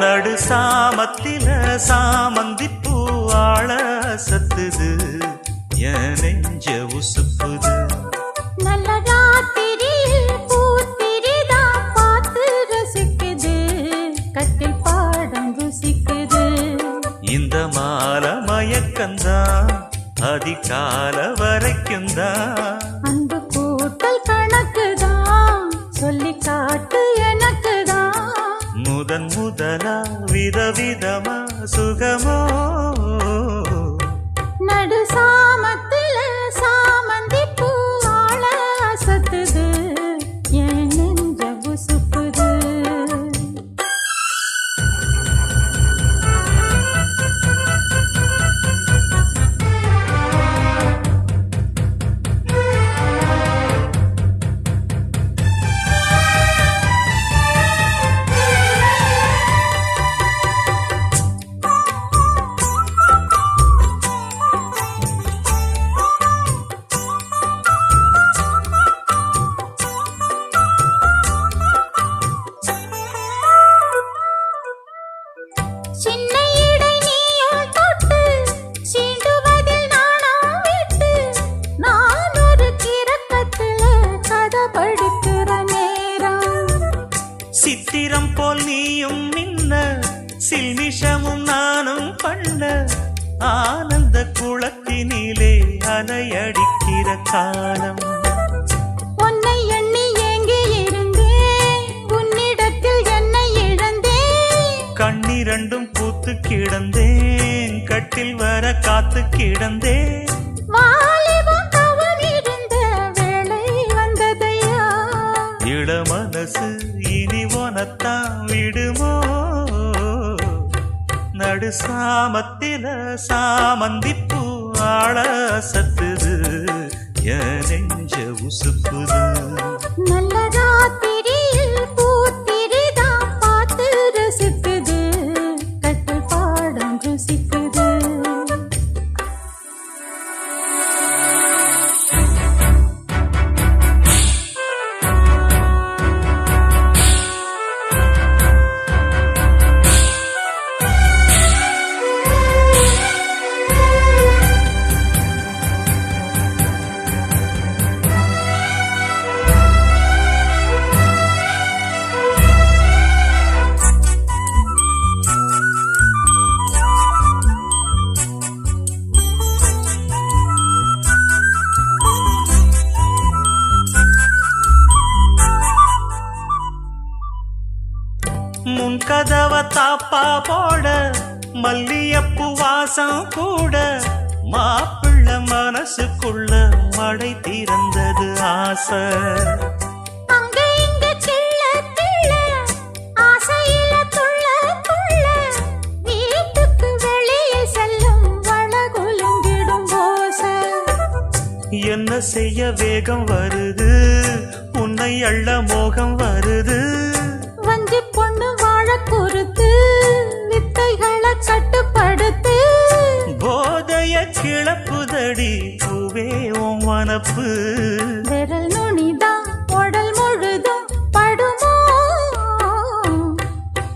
நடு சாமத்தில சாமந்திப்பூ ஆள சத்துது என் நெஞ்ச உசுப்புது. நல்ல ராத்திரியில் பூத்திரிதான் பார்த்து ரசிக்குது, கட்டில் பாடம் ருசிக்குது. இந்த மால மயக்கந்தான் அதிகால வரைக்கும் தான். அந்த கூட்டல் கணக்குதான் சொல்லி காட்டு எனக்குதான். முதன் முதலா விதவிதமா சுகமோ நடு சாமத்தில சாமந்தி பூ ஆள அசத்துது என் நெஞ்ச உசுப்புது. சின்ன இடை நீயால் தொட்டு சீண்டுவதில் நாணம் விட்டு, நான் ஒரு கிறக்கத்துல கதை படிக்கிற நேரம். சித்திரம் போல் நீயும் நின்ன சில்மிஷமும் நானும் பண்ண, ஆனந்த குளத்தினிலே அலையடிக்கிற காலம். உன்னை எண்ணி ஏங்கி இருந்தேன், உன்னிடத்தில் என்னை இழந்தேன். கண்ணிரண்டும் பூத்து கிடந்தேன், கட்டில் வர காத்து கிடந்தேன். வாலிபம் தவம் இருந்த வேளை வந்ததையா, இள மனசு இனி உனத்தான் விடுமோ. நடு சாமத்தில சாமந்திப்பூ ஆள சத்துது என் நெஞ்ச உசுப்புது. நல்ல ராத்திரியில் பூத்திரிதான் பார்த்து ரசிக்குது, கட்டில் பாடம் ருசிக்குது. முன் கதவ தாப்பா போட மல்லியப்பு வாசம் கூட, மாப்பிள்ள மனசுக்குள்ள மடை திறந்தது ஆசை. அங்க இங்க கிள்ள கிள்ள ஆசையில துள்ள துள்ள, வீட்டுக்கு வெளியே செல்லும் வளகுலுங்கிடும் ஓசை. என்ன செய்ய வேகம் வருது, உன்னை அள்ள மோகம் வருது. வஞ்சி பொண்ணு வாழ பொறுத்து வித்தைகளை கட்டுப்படுத்து. போதைய கிளப்புதடி பூவே உன் மனப்பு. விரல் நுனிதான் உடல் முழுதும் படுமோ.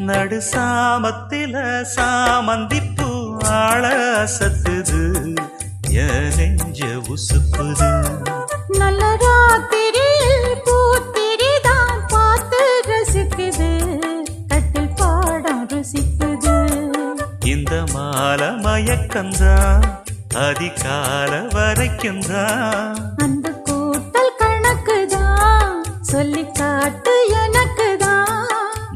நடு சாமத்தில சாமந்திப்பூ ஆள சத்துது என் நெஞ்ச உசுப்புது. நல்ல ராத்திரியில் பூத்திரிதான் பார்த்து ரசிக்குது, கட்டில் பாடம் ருசிக்குது. இந்த மால மயக்கந்தான் அதிகால வரைக்கும் தான். அந்த கூட்டல் கணக்குதான் சொல்லி காட்டு எனக்குதான்.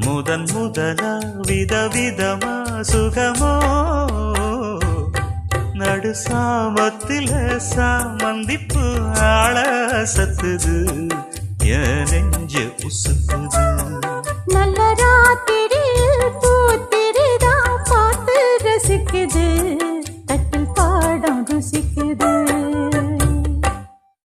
முதன் முதலா விதவிதமா சுகமோ. நடு சாமத்தில சாமந்திப்பு ஆள சத்துது என் நெஞ்ச உசுப்புது. நல்ல ராத்திரியில் பூத்திரிதான் பார்த்து ரசிக்குது, கட்டில் பாடம் ருசிக்குது.